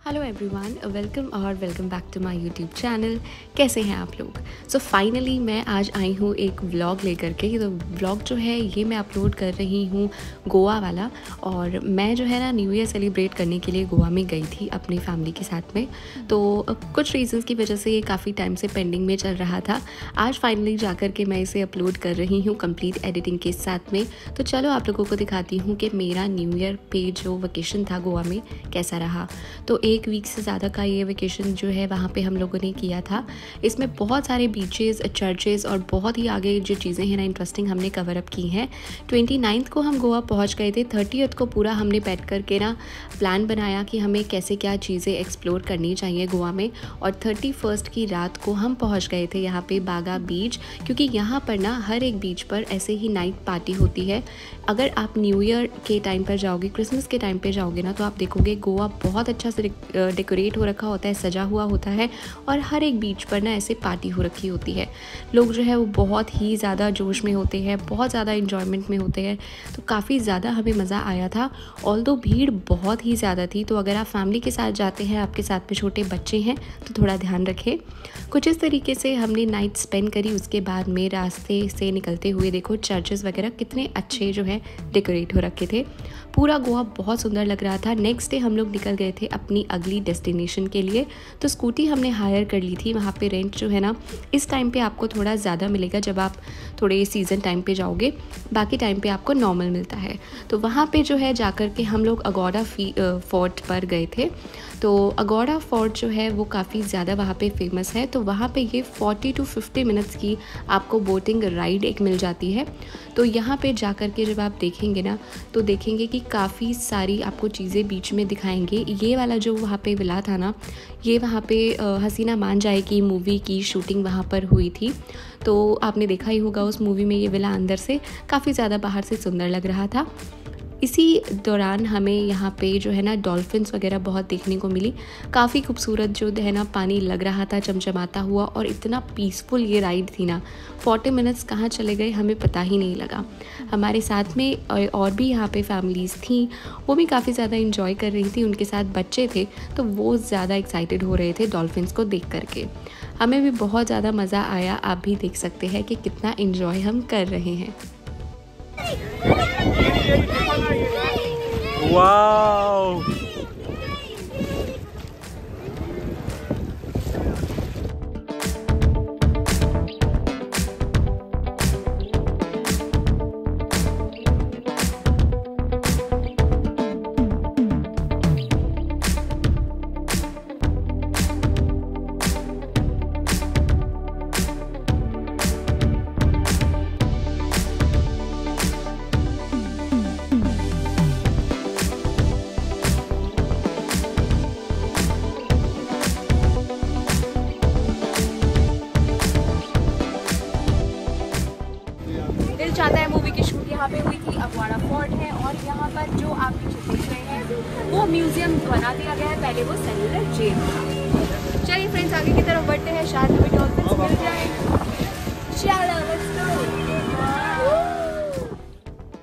Hello everyone, welcome back to my YouTube channel. कैसे हैं आप लोग? सो फाइनली मैं आज आई हूँ एक व्लॉग लेकर के। तो व्लॉग जो है ये मैं अपलोड कर रही हूँ गोवा वाला। और मैं जो है ना न्यू ईयर सेलिब्रेट करने के लिए गोवा में गई थी अपनी फैमिली के साथ में। तो कुछ रीजंस की वजह से ये काफ़ी टाइम से पेंडिंग में चल रहा था। आज फाइनली जा कर के मैं इसे अपलोड कर रही हूँ कंप्लीट एडिटिंग के साथ में। तो चलो आप लोगों को दिखाती हूँ कि मेरा न्यू ईयर पे जो वेकेशन था गोवा में कैसा रहा। तो एक वीक से ज़्यादा का ये वेकेशन जो है वहाँ पे हम लोगों ने किया था। इसमें बहुत सारे बीचेस, चर्चेस और बहुत ही आगे जो चीज़ें हैं ना इंटरेस्टिंग हमने कवर अप की हैं। 29 को हम गोवा पहुँच गए थे। 30 को पूरा हमने बैठ करके ना प्लान बनाया कि हमें कैसे क्या चीज़ें एक्सप्लोर करनी चाहिए गोवा में। और 31 की रात को हम पहुँच गए थे यहाँ पे बागा बीच, क्योंकि यहाँ पर ना हर एक बीच पर ऐसे ही नाइट पार्टी होती है। अगर आप न्यू ईयर के टाइम पर जाओगे, क्रिसमस के टाइम पे जाओगे ना, तो आप देखोगे गोवा बहुत अच्छा से डेकोरेट हो रखा होता है, सजा हुआ होता है। और हर एक बीच पर ना ऐसे पार्टी हो रखी होती है। लोग जो है वो बहुत ही ज़्यादा जोश में होते हैं, बहुत ज़्यादा इन्जॉयमेंट में होते हैं। तो काफ़ी ज़्यादा हमें मज़ा आया था। ऑल्दो भीड़ बहुत ही ज़्यादा थी। तो अगर आप फैमिली के साथ जाते हैं, आपके साथ में छोटे बच्चे हैं, तो थोड़ा ध्यान रखें। कुछ इस तरीके से हमने नाइट स्पेंड करी। उसके बाद में रास्ते से निकलते हुए देखो चर्चेस वगैरह कितने अच्छे जो है डेकोरेट हो रखे थे। पूरा गोवा बहुत सुंदर लग रहा था। नेक्स्ट डे हम लोग निकल गए थे अपनी अगली डेस्टिनेशन के लिए। तो स्कूटी हमने हायर कर ली थी। वहाँ पे रेंट जो है ना इस टाइम पे आपको थोड़ा ज़्यादा मिलेगा जब आप थोड़े सीज़न टाइम पे जाओगे, बाकी टाइम पे आपको नॉर्मल मिलता है। तो वहाँ पे जो है जाकर के हम लोग अगोड़ा फोर्ट पर गए थे। तो अगोड़ा फोर्ट जो है वो काफ़ी ज़्यादा वहाँ पे फेमस है। तो वहाँ पे ये 40 to 50 मिनट्स की आपको बोटिंग राइड एक मिल जाती है। तो यहाँ पे जाकर के जब आप देखेंगे ना, तो देखेंगे कि काफ़ी सारी आपको चीज़ें बीच में दिखाएंगे। ये वाला जो वहाँ पे विला था ना, ये वहाँ पे हसीना मान जाए की मूवी की शूटिंग वहाँ पर हुई थी। तो आपने देखा ही होगा उस मूवी में ये विला अंदर से काफ़ी ज़्यादा बाहर से सुंदर लग रहा था। इसी दौरान हमें यहाँ पे जो है ना डॉल्फिन्स वगैरह बहुत देखने को मिली। काफ़ी खूबसूरत जो है ना पानी लग रहा था चमचमाता हुआ। और इतना पीसफुल ये राइड थी ना, 40 मिनट्स कहाँ चले गए हमें पता ही नहीं लगा। हमारे साथ में और भी यहाँ पे फैमिलीज़ थी, वो भी काफ़ी ज़्यादा इंजॉय कर रही थी। उनके साथ बच्चे थे तो वो ज़्यादा एक्साइटेड हो रहे थे डॉल्फिन्स को देख करके। हमें भी बहुत ज़्यादा मज़ा आया। आप भी देख सकते हैं कि कितना इन्जॉय हम कर रहे हैं। Wow! दिल चाहता है मूवी की शूट यहाँ पे हुई थी। अगवाड़ा फोर्ट है और यहाँ पर जो आप पीछे देख रहे हैं वो म्यूजियम बना दिया गया है। पहले वो सेलुलर जेल था। चलिए फ्रेंड्स, आगे की तरफ बढ़ते हैं। शायद हमें डॉल्फिन्स मिल जाए। चलो लेट्स गो।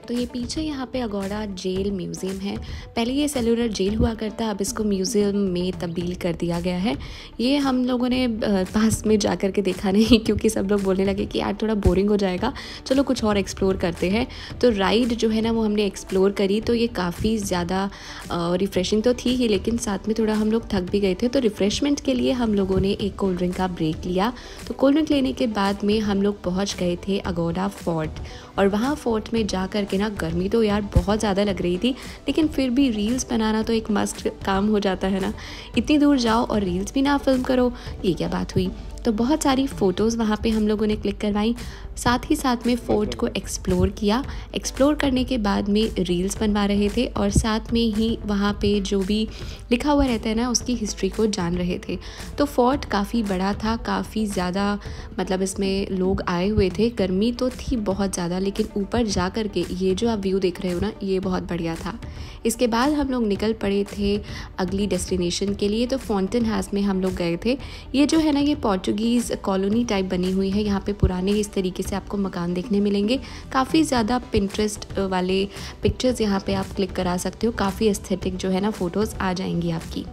तो ये पीछे यहाँ पे अगोड़ा जेल म्यूज़ियम है। पहले ये सेलुलर जेल हुआ करता, अब इसको म्यूज़ियम में तब्दील कर दिया गया है। ये हम लोगों ने पास में जा कर के देखा नहीं, क्योंकि सब लोग बोलने लगे कि यार थोड़ा बोरिंग हो जाएगा, चलो कुछ और एक्सप्लोर करते हैं। तो राइड जो है ना वो हमने एक्सप्लोर करी। तो ये काफ़ी ज़्यादा रिफ़्रेशिंग तो थी ही, लेकिन साथ में थोड़ा हम लोग थक भी गए थे। तो रिफ़्रेशमेंट के लिए हम लोगों ने एक कोल्ड ड्रिंक का ब्रेक लिया। तो कोल्ड ड्रिंक लेने के बाद में हम लोग पहुँच गए थे अगोड़ा फोर्ट। और वहाँ फोर्ट में जा कर के ना गर्मी तो यार बहुत ज़्यादा लग रही थी, लेकिन फिर भी रील्स बनाना तो एक मस्ट काम हो जाता है ना। इतनी दूर जाओ और रील्स भी ना फिल्म करो, ये क्या बात हुई। तो बहुत सारी फ़ोटोज़ वहाँ पे हम लोगों ने क्लिक करवाई। साथ ही साथ में फ़ोर्ट को एक्सप्लोर किया। एक्सप्लोर करने के बाद में रील्स बनवा रहे थे और साथ में ही वहाँ पे जो भी लिखा हुआ रहता है ना उसकी हिस्ट्री को जान रहे थे। तो फोर्ट काफ़ी बड़ा था, काफ़ी ज़्यादा मतलब इसमें लोग आए हुए थे। गर्मी तो थी बहुत ज़्यादा, लेकिन ऊपर जा कर के ये जो आप व्यू देख रहे हो ना, ये बहुत बढ़िया था। इसके बाद हम लोग निकल पड़े थे अगली डेस्टिनेशन के लिए। तो फाउंटेन हाउस में हम लोग गए थे। ये जो है ना ये पोर्चुगीज़ कॉलोनी टाइप बनी हुई है। यहाँ पे पुराने इस तरीके से आपको मकान देखने मिलेंगे। काफ़ी ज़्यादा पिंटरेस्ट वाले पिक्चर्स यहाँ पे आप क्लिक करा सकते हो। काफ़ी एस्थेटिक जो है ना फ़ोटोज़ आ जाएंगी आपकी।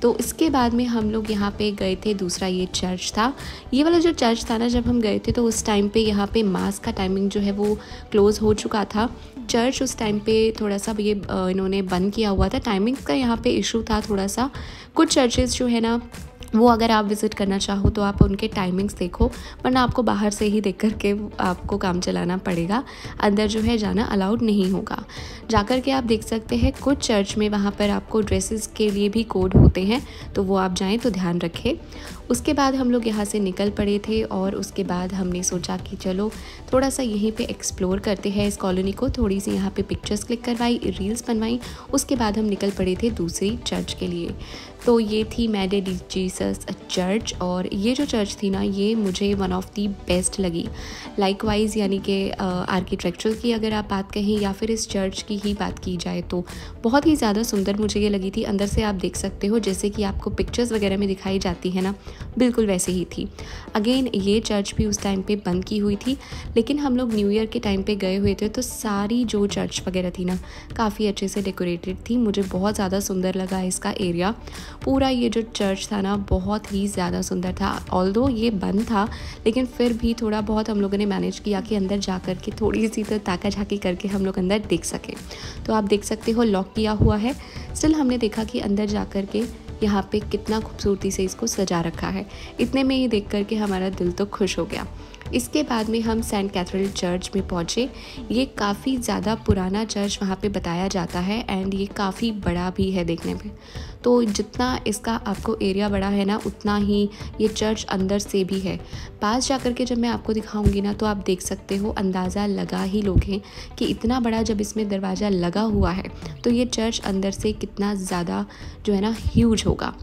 तो इसके बाद में हम लोग यहाँ पे गए थे, दूसरा ये चर्च था। ये वाला जो चर्च था ना, जब हम गए थे तो उस टाइम पे यहाँ पे मास का टाइमिंग जो है वो क्लोज़ हो चुका था। चर्च उस टाइम पे थोड़ा सा ये इन्होंने बंद किया हुआ था, टाइमिंग का यहाँ पे इशू था थोड़ा सा। कुछ चर्चेज़ जो है ना वो अगर आप विज़िट करना चाहो तो आप उनके टाइमिंग्स देखो, वरना आपको बाहर से ही देख कर के आपको काम चलाना पड़ेगा। अंदर जो है जाना अलाउड नहीं होगा। जाकर के आप देख सकते हैं कुछ चर्च में वहाँ पर आपको ड्रेसेस के लिए भी कोड होते हैं, तो वो आप जाएं तो ध्यान रखें। उसके बाद हम लोग यहाँ से निकल पड़े थे और उसके बाद हमने सोचा कि चलो थोड़ा सा यहीं पे एक्सप्लोर करते हैं इस कॉलोनी को। थोड़ी सी यहाँ पे पिक्चर्स क्लिक करवाई, रील्स बनवाई। उसके बाद हम निकल पड़े थे दूसरी चर्च के लिए। तो ये थी मेरे जीसस चर्च, और ये जो चर्च थी ना ये मुझे वन ऑफ दी बेस्ट लगी। लाइकवाइज यानी कि आर्किटेक्चर की अगर आप बात कहें या फिर इस चर्च की ही बात की जाए तो बहुत ही ज़्यादा सुंदर मुझे ये लगी थी। अंदर से आप देख सकते हो जैसे कि आपको पिक्चर्स वगैरह में दिखाई जाती है ना, बिल्कुल वैसे ही थी। अगेन ये चर्च भी उस टाइम पे बंद की हुई थी, लेकिन हम लोग न्यू ईयर के टाइम पे गए हुए थे तो सारी जो चर्च वगैरह थी ना काफ़ी अच्छे से डेकोरेटेड थी। मुझे बहुत ज़्यादा सुंदर लगा इसका एरिया। पूरा ये जो चर्च था ना बहुत ही ज़्यादा सुंदर था। ऑल्दो ये बंद था लेकिन फिर भी थोड़ा बहुत हम लोगों ने मैनेज किया कि अंदर जा कर के थोड़ी सी तो ताका झाकी करके हम लोग अंदर देख सके। तो आप देख सकते हो लॉक किया हुआ है। स्टिल हमने देखा कि अंदर जा कर के यहाँ पे कितना खूबसूरती से इसको सजा रखा है। इतने में ही देख कर के हमारा दिल तो खुश हो गया। इसके बाद में हम सेंट कैथरीन चर्च में पहुँचे। ये काफ़ी ज़्यादा पुराना चर्च वहाँ पे बताया जाता है एंड ये काफ़ी बड़ा भी है देखने में। तो जितना इसका आपको एरिया बड़ा है ना उतना ही ये चर्च अंदर से भी है। पास जाकर के जब मैं आपको दिखाऊंगी ना तो आप देख सकते हो, अंदाज़ा लगा ही लोगे कि इतना बड़ा जब इसमें दरवाज़ा लगा हुआ है तो ये चर्च अंदर से कितना ज़्यादा जो है ना ह्यूज होगा।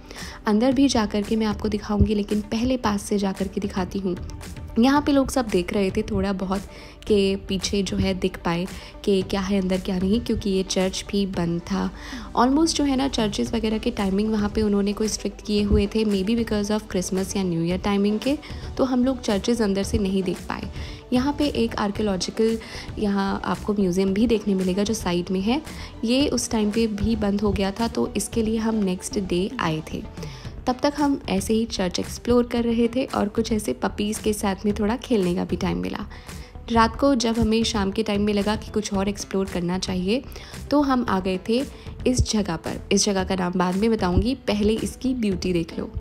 अंदर भी जाकर के मैं आपको दिखाऊंगी, लेकिन पहले पास से जाकर के दिखाती हूँ। यहाँ पे लोग सब देख रहे थे थोड़ा बहुत के पीछे जो है दिख पाए कि क्या है अंदर क्या नहीं, क्योंकि ये चर्च भी बंद था। ऑलमोस्ट जो है ना चर्चेस वगैरह के टाइमिंग वहाँ पे उन्होंने कोई स्ट्रिक्ट किए हुए थे, may be because of Christmas या न्यू ईयर टाइमिंग के, तो हम लोग चर्चेस अंदर से नहीं देख पाए। यहाँ पे एक आर्कियोलॉजिकल यहाँ आपको म्यूज़ियम भी देखने मिलेगा जो साइड में है। ये उस टाइम पे भी बंद हो गया था, तो इसके लिए हम नेक्स्ट डे आए थे। तब तक हम ऐसे ही चर्च एक्सप्लोर कर रहे थे और कुछ ऐसे पपीज़ के साथ में थोड़ा खेलने का भी टाइम मिला। रात को जब हमें शाम के टाइम में लगा कि कुछ और एक्सप्लोर करना चाहिए तो हम आ गए थे इस जगह पर। इस जगह का नाम बाद में बताऊंगी, पहले इसकी ब्यूटी देख लो।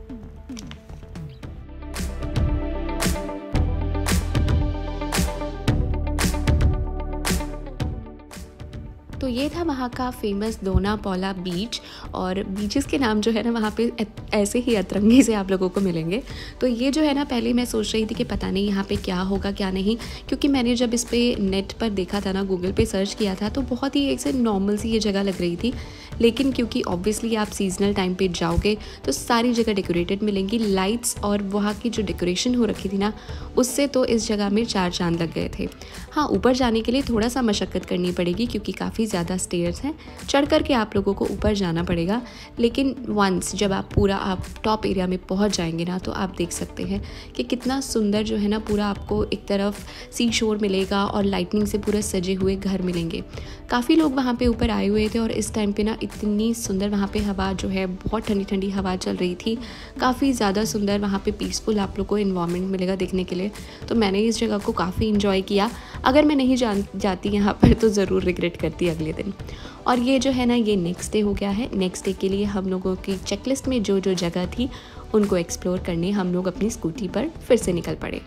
तो ये था वहाँ का फेमस दोना पौला बीच, और बीचेस के नाम जो है ना वहाँ पे ऐसे ही अतरंगी से आप लोगों को मिलेंगे। तो ये जो है ना पहले मैं सोच रही थी कि पता नहीं यहाँ पे क्या होगा क्या नहीं, क्योंकि मैंने जब इस पे नेट पर देखा था ना, गूगल पे सर्च किया था, तो बहुत ही एक से नॉर्मल सी ये जगह लग रही थी। लेकिन क्योंकि ऑब्वियसली आप सीजनल टाइम पे जाओगे तो सारी जगह डेकोरेटेड मिलेंगी। लाइट्स और वहाँ की जो डेकोरेशन हो रखी थी ना उससे तो इस जगह में 4 चांद लग गए थे। हाँ, ऊपर जाने के लिए थोड़ा सा मशक्क़त करनी पड़ेगी क्योंकि काफ़ी ज़्यादा स्टेयर्स हैं, चढ़ कर के आप लोगों को ऊपर जाना पड़ेगा। लेकिन वंस जब आप पूरा आप टॉप एरिया में पहुंच जाएंगे ना तो आप देख सकते हैं कि कितना सुंदर जो है ना पूरा आपको एक तरफ सी शोर मिलेगा और लाइटनिंग से पूरे सजे हुए घर मिलेंगे। काफ़ी लोग वहाँ पे ऊपर आए हुए थे और इस टाइम पे ना इतनी सुंदर वहाँ पे हवा जो है, बहुत ठंडी ठंडी हवा चल रही थी। काफ़ी ज़्यादा सुंदर वहाँ पे पीसफुल आप लोग को इन्वायरमेंट मिलेगा देखने के लिए। तो मैंने इस जगह को काफ़ी इंजॉय किया। अगर मैं नहीं जाती यहाँ पर तो ज़रूर रिग्रेट करती अगले दिन। और ये जो है ना ये नेक्स्ट डे हो गया है। नेक्स्ट डे के लिए हम लोगों की चेकलिस्ट में जो जो जगह थी उनको एक्सप्लोर करने हम लोग अपनी स्कूटी पर फिर से निकल पड़े।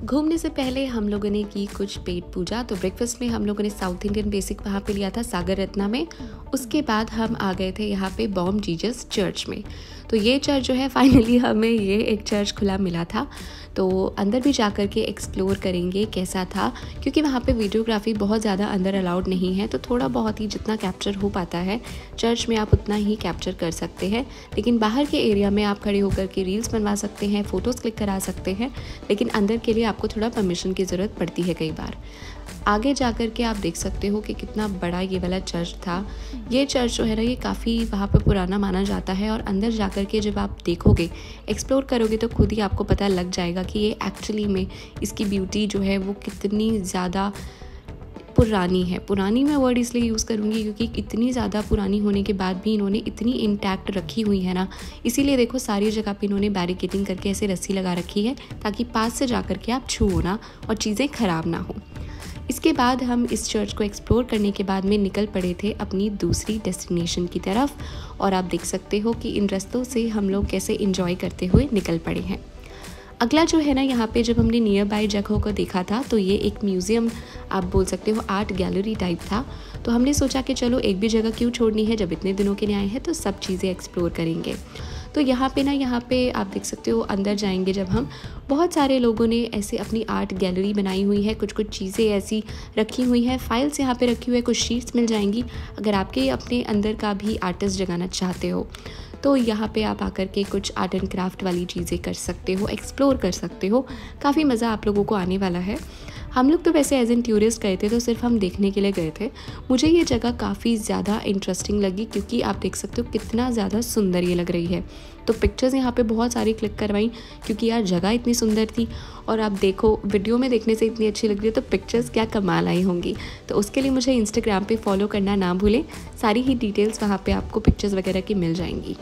घूमने से पहले हम लोगों ने की कुछ पेट पूजा। तो ब्रेकफास्ट में हम लोगों ने साउथ इंडियन बेसिक वहाँ पे लिया था सागर रत्ना में। उसके बाद हम आ गए थे यहाँ पे बॉम जीजस चर्च में। तो ये चर्च जो है फाइनली हमें ये एक चर्च खुला मिला था, तो अंदर भी जा कर के एक्सप्लोर करेंगे कैसा था, क्योंकि वहाँ पे वीडियोग्राफी बहुत ज़्यादा अंदर अलाउड नहीं है। तो थोड़ा बहुत ही जितना कैप्चर हो पाता है चर्च में आप उतना ही कैप्चर कर सकते हैं। लेकिन बाहर के एरिया में आप खड़े होकर के रील्स बनवा सकते हैं, फ़ोटोज़ क्लिक करा सकते हैं, लेकिन अंदर के लिए आपको थोड़ा परमिशन की ज़रूरत पड़ती है कई बार। आगे जा कर के आप देख सकते हो कि कितना बड़ा ये वाला चर्च था। ये चर्च जो है ना, ये काफ़ी वहाँ पे पुराना माना जाता है, और अंदर जा कर के जब आप देखोगे, एक्सप्लोर करोगे, तो खुद ही आपको पता लग जाएगा कि ये एक्चुअली में इसकी ब्यूटी जो है वो कितनी ज़्यादा पुरानी है। पुरानी मैं वर्ड इसलिए यूज़ करूँगी क्योंकि इतनी ज़्यादा पुरानी होने के बाद भी इन्होंने इतनी इंटैक्ट रखी हुई है ना, इसीलिए देखो सारी जगह पे इन्होंने बैरिकेडिंग करके ऐसे रस्सी लगा रखी है ताकि पास से जा कर के आप छुओ ना और चीज़ें ख़राब ना हो। इसके बाद हम इस चर्च को एक्सप्लोर करने के बाद में निकल पड़े थे अपनी दूसरी डेस्टिनेशन की तरफ, और आप देख सकते हो कि इन रास्तों से हम लोग कैसे इंजॉय करते हुए निकल पड़े हैं। अगला जो है ना, यहाँ पे जब हमने नियर बाय जगहों को देखा था तो ये एक म्यूज़ियम आप बोल सकते हो, आर्ट गैलरी टाइप था। तो हमने सोचा कि चलो एक भी जगह क्यों छोड़नी है, जब इतने दिनों के लिए आए हैं तो सब चीज़ें एक्सप्लोर करेंगे। तो यहाँ पे आप देख सकते हो, अंदर जाएंगे जब हम, बहुत सारे लोगों ने ऐसे अपनी आर्ट गैलरी बनाई हुई है, कुछ कुछ चीज़ें ऐसी रखी हुई हैं, फाइल्स यहाँ पे रखी हुई है, कुछ शीट्स मिल जाएंगी अगर आपके अपने अंदर का भी आर्टिस्ट जगाना चाहते हो। तो यहाँ पे आप आकर के कुछ आर्ट एंड क्राफ्ट वाली चीज़ें कर सकते हो, एक्सप्लोर कर सकते हो। काफ़ी मज़ा आप लोगों को आने वाला है। हम लोग तो वैसे एज एन टूरिस्ट गए थे, तो सिर्फ हम देखने के लिए गए थे। मुझे ये जगह काफ़ी ज़्यादा इंटरेस्टिंग लगी क्योंकि आप देख सकते हो कितना ज़्यादा सुंदर ये लग रही है। तो पिक्चर्स यहाँ पे बहुत सारी क्लिक करवाई क्योंकि यार जगह इतनी सुंदर थी, और आप देखो वीडियो में देखने से इतनी अच्छी लग रही है तो पिक्चर्स क्या कमाल आई होंगी। तो उसके लिए मुझे इंस्टाग्राम पे फॉलो करना ना भूलें, सारी ही डिटेल्स वहाँ पे आपको पिक्चर्स वगैरह की मिल जाएंगी।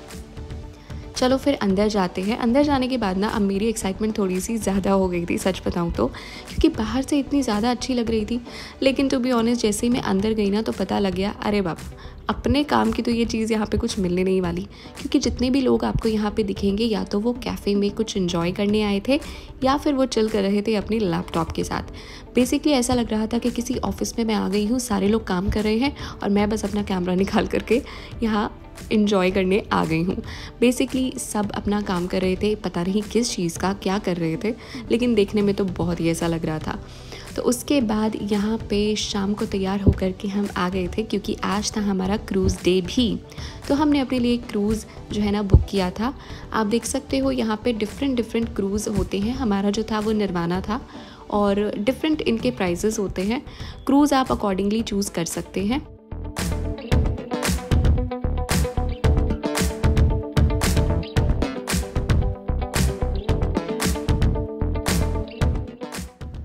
चलो फिर अंदर जाते हैं। अंदर जाने के बाद ना अब मेरी एक्साइटमेंट थोड़ी सी ज़्यादा हो गई थी, सच बताऊँ तो, क्योंकि बाहर से इतनी ज़्यादा अच्छी लग रही थी, लेकिन टू बी ऑनेस्ट जैसे ही मैं अंदर गई ना तो पता लग गया, अरे बाप, अपने काम की तो ये चीज़ यहाँ पे कुछ मिलने नहीं वाली। क्योंकि जितने भी लोग आपको यहाँ पे दिखेंगे या तो वो कैफ़े में कुछ एंजॉय करने आए थे या फिर वो चिल कर रहे थे अपने लैपटॉप के साथ। बेसिकली ऐसा लग रहा था कि किसी ऑफिस में मैं आ गई हूँ, सारे लोग काम कर रहे हैं और मैं बस अपना कैमरा निकाल करके यहाँ इंजॉय करने आ गई हूँ। बेसिकली सब अपना काम कर रहे थे, पता नहीं किस चीज़ का क्या कर रहे थे, लेकिन देखने में तो बहुत ही ऐसा लग रहा था। तो उसके बाद यहाँ पे शाम को तैयार होकर के हम आ गए थे क्योंकि आज था हमारा क्रूज़ डे भी। तो हमने अपने लिए क्रूज़ जो है ना बुक किया था। आप देख सकते हो यहाँ पे डिफरेंट क्रूज़ होते हैं। हमारा जो था वो निर्वाणा था और डिफरेंट इनके प्राइजेज़ होते हैं। क्रूज़ आप अकॉर्डिंगली चूज़ कर सकते हैं।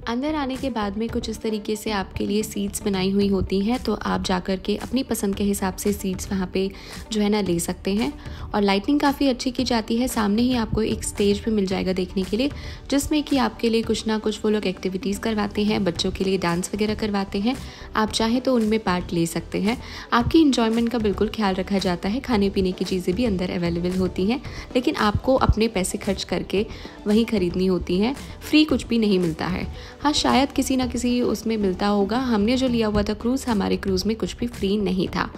अंदर आने के बाद में कुछ इस तरीके से आपके लिए सीट्स बनाई हुई होती हैं, तो आप जाकर के अपनी पसंद के हिसाब से सीट्स वहाँ पे जो है ना ले सकते हैं। और लाइटिंग काफ़ी अच्छी की जाती है। सामने ही आपको एक स्टेज भी मिल जाएगा देखने के लिए, जिसमें कि आपके लिए कुछ ना कुछ वो लोग एक्टिविटीज़ करवाते हैं, बच्चों के लिए डांस वगैरह करवाते हैं। आप चाहें तो उनमें पार्ट ले सकते हैं। आपकी इंजॉयमेंट का बिल्कुल ख्याल रखा जाता है। खाने पीने की चीज़ें भी अंदर अवेलेबल होती हैं, लेकिन आपको अपने पैसे खर्च करके वहीं ख़रीदनी होती हैं। फ्री कुछ भी नहीं मिलता है। हाँ, शायद किसी ना किसी उसमें मिलता होगा। हमने जो लिया हुआ था क्रूज़, हमारे क्रूज़ में कुछ भी फ्री नहीं था।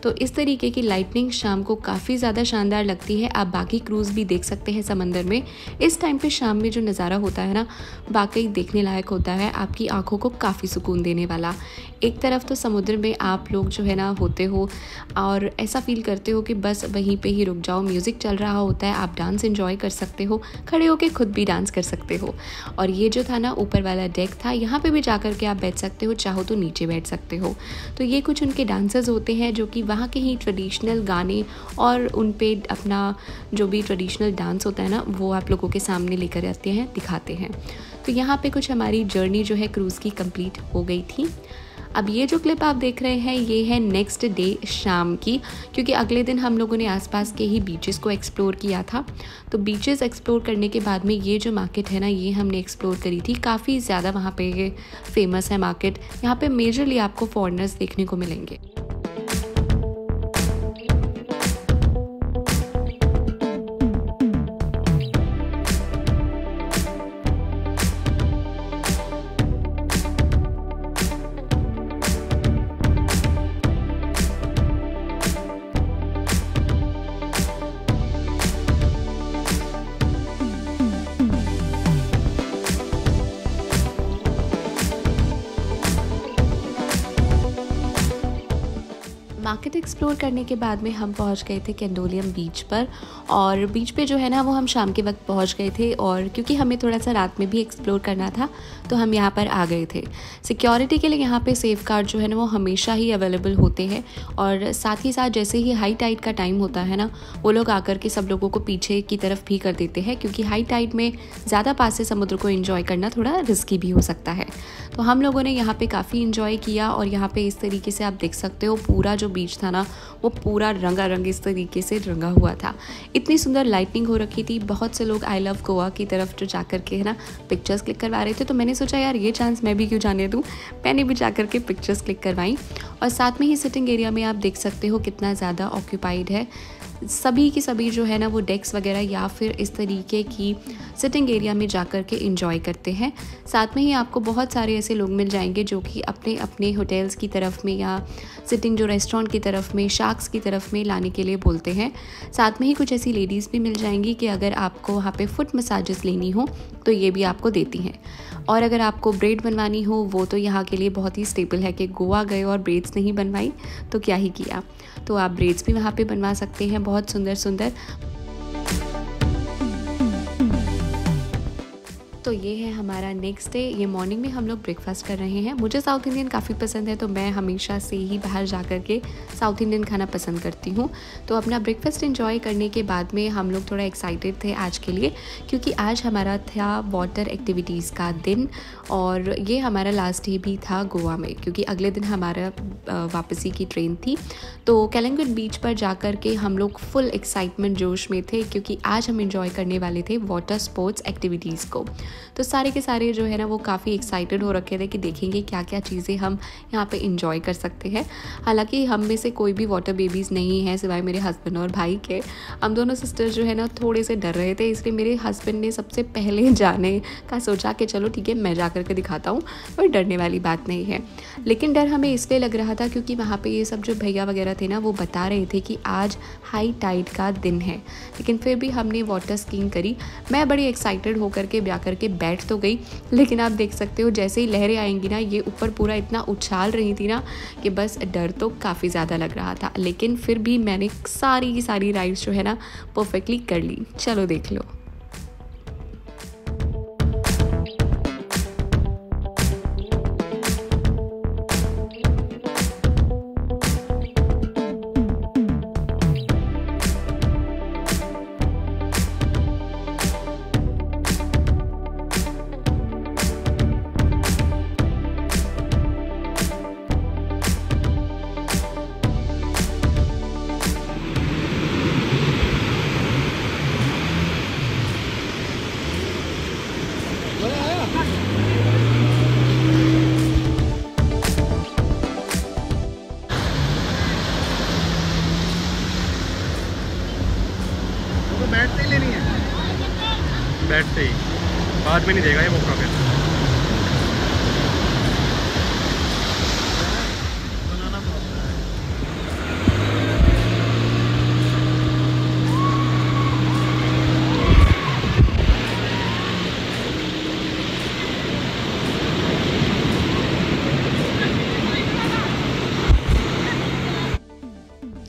तो इस तरीके की लाइटनिंग शाम को काफ़ी ज़्यादा शानदार लगती है। आप बाकी क्रूज़ भी देख सकते हैं समंदर में। इस टाइम पे शाम में जो नज़ारा होता है ना, वाकई देखने लायक होता है, आपकी आंखों को काफ़ी सुकून देने वाला। एक तरफ तो समुद्र में आप लोग जो है ना होते हो और ऐसा फील करते हो कि बस वहीं पे ही रुक जाओ। म्यूज़िक चल रहा होता है, आप डांस एंजॉय कर सकते हो, खड़े होके खुद भी डांस कर सकते हो। और ये जो था ना ऊपर वाला डेक था, यहाँ पे भी जाकर के आप बैठ सकते हो, चाहो तो नीचे बैठ सकते हो। तो ये कुछ उनके डांसर्स होते हैं जो कि वहाँ के ही ट्रेडिशनल गाने और उन पे अपना जो भी ट्रेडिशनल डांस होता है ना, वो आप लोगों के सामने लेकर आते हैं, दिखाते हैं। तो यहाँ पे कुछ हमारी जर्नी जो है क्रूज़ की कंप्लीट हो गई थी। अब ये जो क्लिप आप देख रहे हैं ये है नेक्स्ट डे शाम की, क्योंकि अगले दिन हम लोगों ने आसपास के ही बीचेस को एक्सप्लोर किया था। तो बीचेस एक्सप्लोर करने के बाद में ये जो मार्केट है ना, ये हमने एक्सप्लोर करी थी। काफ़ी ज़्यादा वहाँ पे फेमस है मार्केट। यहाँ पे मेजरली आपको फॉरेनर्स देखने को मिलेंगे। मार्केट एक्सप्लोर करने के बाद में हम पहुंच गए थे कैंडोलियम बीच पर। और बीच पे जो है ना वो हम शाम के वक्त पहुंच गए थे, और क्योंकि हमें थोड़ा सा रात में भी एक्सप्लोर करना था तो हम यहाँ पर आ गए थे। सिक्योरिटी के लिए यहाँ पे सेफ गार्ड जो है ना वो हमेशा ही अवेलेबल होते हैं, और साथ ही साथ जैसे ही हाई टाइड का टाइम होता है ना वो लोग आकर के सब लोगों को पीछे की तरफ भी कर देते हैं, क्योंकि हाई टाइड में ज़्यादा पास से समुद्र को एंजॉय करना थोड़ा रिस्की भी हो सकता है। तो हम लोगों ने यहाँ पे काफ़ी इंजॉय किया, और यहाँ पे इस तरीके से आप देख सकते हो पूरा जो बीच था ना वो पूरा रंगारंग इस तरीके से रंगा हुआ था। इतनी सुंदर लाइटनिंग हो रखी थी। बहुत से लोग आई लव गोवा की तरफ जो जाकर के है ना पिक्चर्स क्लिक करवा रहे थे, तो मैंने सोचा यार ये चांस मैं भी क्यों जाने दूँ। मैंने भी जाकर के पिक्चर्स क्लिक करवाई, और साथ में ही सिटिंग एरिया में आप देख सकते हो कितना ज़्यादा ऑक्यूपाइड है। सभी की सभी जो है ना वो डेस्क वगैरह या फिर इस तरीके की सिटिंग एरिया में जाकर के एंजॉय करते हैं। साथ में ही आपको बहुत सारे ऐसे लोग मिल जाएंगे जो कि अपने अपने होटल्स की तरफ में या सिटिंग जो रेस्टोरेंट की तरफ में, शार्क्स की तरफ में लाने के लिए बोलते हैं। साथ में ही कुछ ऐसी लेडीज़ भी मिल जाएंगी कि अगर आपको वहाँ पे फुट मसाजेस लेनी हो तो ये भी आपको देती हैं। और अगर आपको ब्रेड बनवानी हो वो तो यहाँ के लिए बहुत ही स्टेबल है कि गोवा गए और ब्रेड्स नहीं बनवाई तो क्या ही किया। तो आप ब्रेड्स भी वहाँ पे बनवा सकते हैं, बहुत सुंदर सुंदर। तो ये है हमारा नेक्स्ट डे। ये मॉर्निंग में हम लोग ब्रेकफास्ट कर रहे हैं। मुझे साउथ इंडियन काफ़ी पसंद है, तो मैं हमेशा से ही बाहर जा कर के साउथ इंडियन खाना पसंद करती हूँ। तो अपना ब्रेकफास्ट एंजॉय करने के बाद में हम लोग थोड़ा एक्साइटेड थे आज के लिए, क्योंकि आज हमारा था वाटर एक्टिविटीज़ का दिन, और ये हमारा लास्ट डे भी था गोवा में, क्योंकि अगले दिन हमारा वापसी की ट्रेन थी। तो कैलंगुट बीच पर जा कर के हम लोग फुल एक्साइटमेंट जोश में थे, क्योंकि आज हम एंजॉय करने वाले थे वाटर स्पोर्ट्स एक्टिविटीज़ को। तो सारे के सारे जो है ना वो काफ़ी एक्साइटेड हो रखे थे कि देखेंगे क्या क्या चीज़ें हम यहाँ पे इंजॉय कर सकते हैं। हालांकि हम में से कोई भी वाटर बेबीज़ नहीं है सिवाय मेरे हस्बैंड और भाई के। हम दोनों सिस्टर्स जो है ना थोड़े से डर रहे थे, इसलिए मेरे हस्बैंड ने सबसे पहले जाने का सोचा कि चलो ठीक है मैं जा कर के दिखाता हूँ, कोई डरने वाली बात नहीं है। लेकिन डर हमें इसलिए लग रहा था क्योंकि वहाँ पर ये सब जो भैया वगैरह थे ना वो बता रहे थे कि आज हाई टाइड का दिन है। लेकिन फिर भी हमने वाटर स्कीइंग करी। मैं बड़ी एक्साइटेड होकर के ब्या करके बैठ तो गई, लेकिन आप देख सकते हो जैसे ही लहरें आएंगी ना ये ऊपर पूरा इतना उछाल रही थी ना कि बस डर तो काफ़ी ज़्यादा लग रहा था। लेकिन फिर भी मैंने सारी की सारी राइड्स जो है ना परफेक्टली कर ली। चलो देख लो। बैठते ही लेनी है, बैठते ही, बाद में नहीं देगा ये मौका फिर।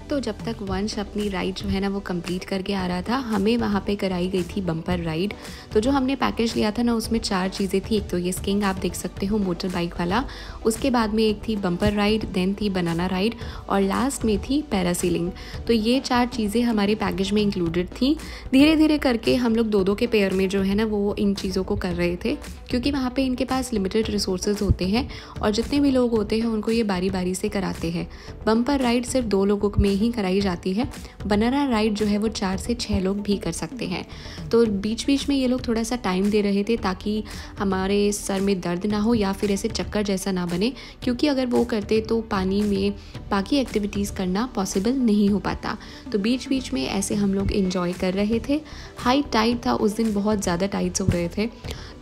तो जब तक वंश अपनी राइड जो है ना वो कंप्लीट करके आ रहा था, हमें वहाँ पे कराई गई थी बम्पर राइड। तो जो हमने पैकेज लिया था ना उसमें 4 चीज़ें थी। एक तो ये स्कीइंग आप देख सकते हो मोटर बाइक वाला, उसके बाद में एक थी बम्पर राइड, देन थी बनाना राइड, और लास्ट में थी पैरासीलिंग। तो ये 4 चीज़ें हमारे पैकेज में इंक्लूडेड थी। धीरे धीरे करके हम लोग 2-2 के पेयर में जो है ना वो इन चीज़ों को कर रहे थे, क्योंकि वहाँ पर इनके पास लिमिटेड रिसोर्सेज होते हैं और जितने भी लोग होते हैं उनको ये बारी बारी से कराते हैं। बम्पर राइड सिर्फ 2 लोगों में ही कराई जाती है। बनाना राइड जो है वो 4 से 6 लोग भी कर सकते हैं। तो बीच बीच में ये लोग थोड़ा सा टाइम दे रहे थे ताकि हमारे सर में दर्द ना हो या फिर ऐसे चक्कर जैसा ना बने, क्योंकि अगर वो करते तो पानी में बाकी एक्टिविटीज़ करना पॉसिबल नहीं हो पाता। तो बीच बीच में ऐसे हम लोग एंजॉय कर रहे थे। हाई टाइड था उस दिन, बहुत ज़्यादा टाइड्स हो रहे थे,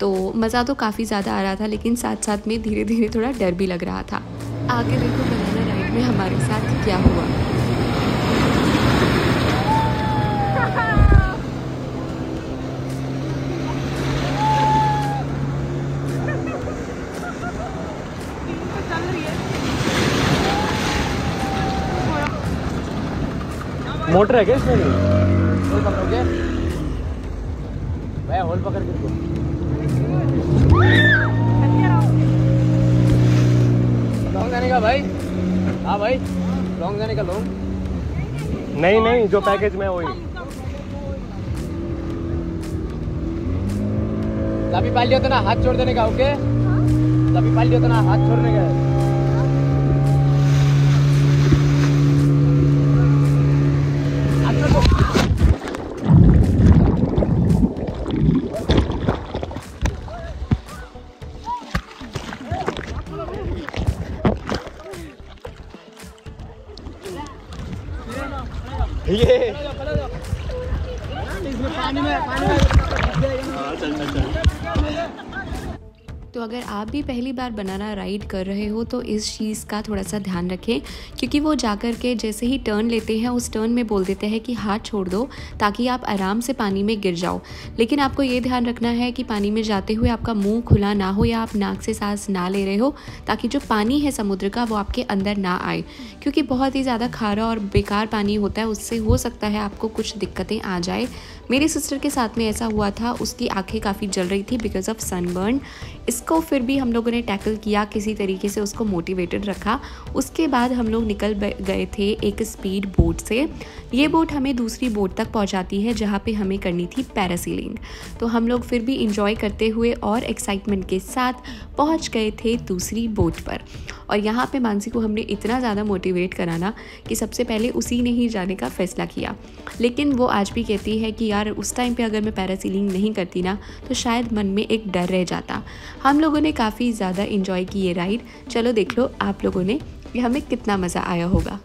तो मज़ा तो काफ़ी ज़्यादा आ रहा था, लेकिन साथ साथ में धीरे धीरे थोड़ा डर भी लग रहा था। आगे देखो बनाना राइड में हमारे साथ क्या हुआ। मोटर है क्या इसमें? होल पकड़ोगे भाई, होल पकड़ के रखो। लॉन्ग जाने का भाई? हाँ भाई, लॉन्ग जाने का। लॉन्ग नहीं, जो पैकेज में वही। चाबी पाल लिया तो ना, हाथ छोड़ देने का। ओके, चाबी पाल लिया तो ना, हाथ छोड़ने का। ये पानी में तो अगर आप भी पहली बार बनाना राइड कर रहे हो तो इस चीज़ का थोड़ा सा ध्यान रखें, क्योंकि वो जाकर के जैसे ही टर्न लेते हैं उस टर्न में बोल देते हैं कि हाथ छोड़ दो ताकि आप आराम से पानी में गिर जाओ। लेकिन आपको ये ध्यान रखना है कि पानी में जाते हुए आपका मुंह खुला ना हो या आप नाक से सांस ना ले रहे हो, ताकि जो पानी है समुद्र का वो आपके अंदर ना आए, क्योंकि बहुत ही ज़्यादा खारा और बेकार पानी होता है। उससे हो सकता है आपको कुछ दिक्कतें आ जाए। मेरी सिस्टर के साथ में ऐसा हुआ था, उसकी आंखें काफ़ी जल रही थी बिकॉज ऑफ सनबर्न। इसको फिर भी हम लोगों ने टैकल किया, किसी तरीके से उसको मोटिवेटेड रखा। उसके बाद हम लोग निकल गए थे एक स्पीड बोट से। ये बोट हमें दूसरी बोट तक पहुंचाती है जहां पे हमें करनी थी पैरासीलिंग। तो हम लोग फिर भी इंजॉय करते हुए और एक्साइटमेंट के साथ पहुंच गए थे दूसरी बोट पर। और यहाँ पे मानसी को हमने इतना ज़्यादा मोटिवेट कराना कि सबसे पहले उसी ने ही जाने का फ़ैसला किया। लेकिन वो आज भी कहती है कि यार उस टाइम पे अगर मैं पैरासीलिंग नहीं करती ना तो शायद मन में एक डर रह जाता। हम लोगों ने काफ़ी ज़्यादा इंजॉय की ये राइड। चलो देख लो आप लोगों ने कि हमें कितना मज़ा आया होगा।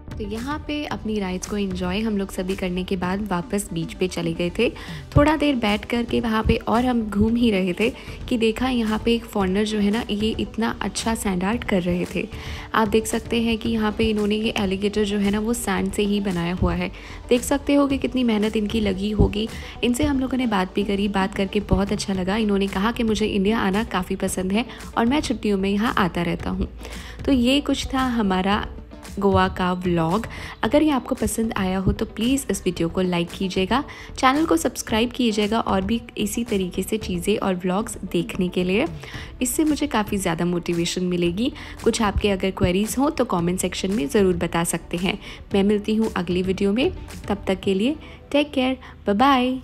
तो यहाँ पे अपनी राइड्स को एंजॉय हम लोग सभी करने के बाद वापस बीच पे चले गए थे। थोड़ा देर बैठ कर के वहाँ पे और हम घूम ही रहे थे कि देखा यहाँ पे एक फॉरेनर जो है ना, ये इतना अच्छा सैंड आर्ट कर रहे थे। आप देख सकते हैं कि यहाँ पे इन्होंने ये एलिगेटर जो है ना वो सैंड से ही बनाया हुआ है। देख सकते हो कि कितनी मेहनत इनकी लगी होगी। इनसे हम लोगों ने बात भी करी, बात करके बहुत अच्छा लगा। इन्होंने कहा कि मुझे इंडिया आना काफ़ी पसंद है और मैं छुट्टियों में यहाँ आता रहता हूँ। तो ये कुछ था हमारा गोवा का व्लॉग। अगर ये आपको पसंद आया हो तो प्लीज़ इस वीडियो को लाइक कीजिएगा, चैनल को सब्सक्राइब कीजिएगा और भी इसी तरीके से चीज़ें और व्लॉग्स देखने के लिए। इससे मुझे काफ़ी ज़्यादा मोटिवेशन मिलेगी। कुछ आपके अगर क्वेरीज़ हो तो कमेंट सेक्शन में ज़रूर बता सकते हैं। मैं मिलती हूँ अगली वीडियो में, तब तक के लिए टेक केयर, बाय बाय।